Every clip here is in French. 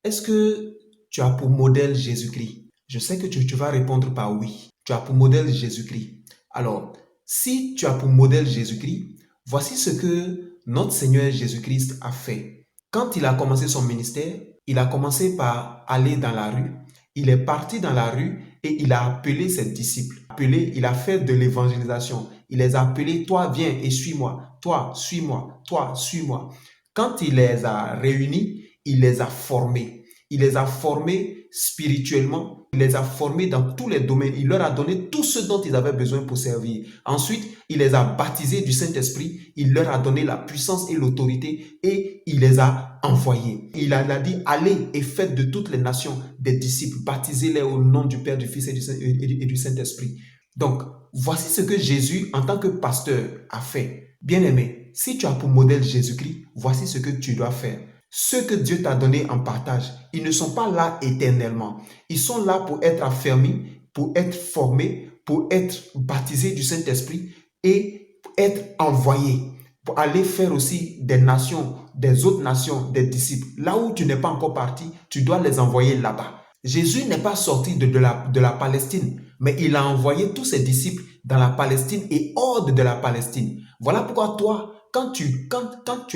Est-ce que tu as pour modèle Jésus-Christ? Je sais que tu vas répondre par oui. Tu as pour modèle Jésus-Christ. Alors, si tu as pour modèle Jésus-Christ, voici ce que notre Seigneur Jésus-Christ a fait. Quand il a commencé son ministère, il a commencé par aller dans la rue. Il est parti dans la rue et il a appelé ses disciples. Il a fait de l'évangélisation. Il les a appelés, toi viens et suis-moi, toi suis-moi, toi suis-moi. Quand il les a réunis, il les a formés. Il les a formés spirituellement. Il les a formés dans tous les domaines. Il leur a donné tout ce dont ils avaient besoin pour servir. Ensuite, il les a baptisés du Saint-Esprit. Il leur a donné la puissance et l'autorité et il les a envoyés. Il a dit, allez et faites de toutes les nations des disciples. Baptisez-les au nom du Père, du Fils et du Saint-Esprit. Donc, voici ce que Jésus, en tant que pasteur, a fait. Bien-aimé, si tu as pour modèle Jésus-Christ, voici ce que tu dois faire. Ceux que Dieu t'a donnés en partage, ils ne sont pas là éternellement. Ils sont là pour être affermis, pour être formés, pour être baptisés du Saint-Esprit et pour être envoyés, pour aller faire aussi des nations, des autres nations, des disciples. Là où tu n'es pas encore parti, tu dois les envoyer là-bas. Jésus n'est pas sorti de la Palestine, mais il a envoyé tous ses disciples dans la Palestine et hors de la Palestine. Voilà pourquoi toi, quand tu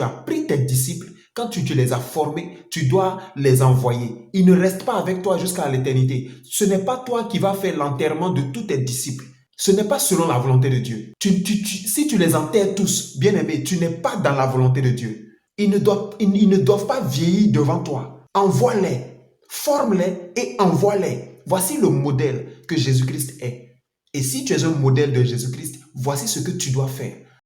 as pris tes disciples, quand tu les as formés, tu dois les envoyer. Ils ne restent pas avec toi jusqu'à l'éternité. Ce n'est pas toi qui vas faire l'enterrement de tous tes disciples. Ce n'est pas selon la volonté de Dieu. Si tu les enterres tous, bien aimés, tu n'es pas dans la volonté de Dieu. Ils ne doivent pas vieillir devant toi. Envoie-les, forme-les et envoie-les. Voici le modèle que Jésus-Christ est. Et si tu es un modèle de Jésus-Christ, voici ce que tu dois faire.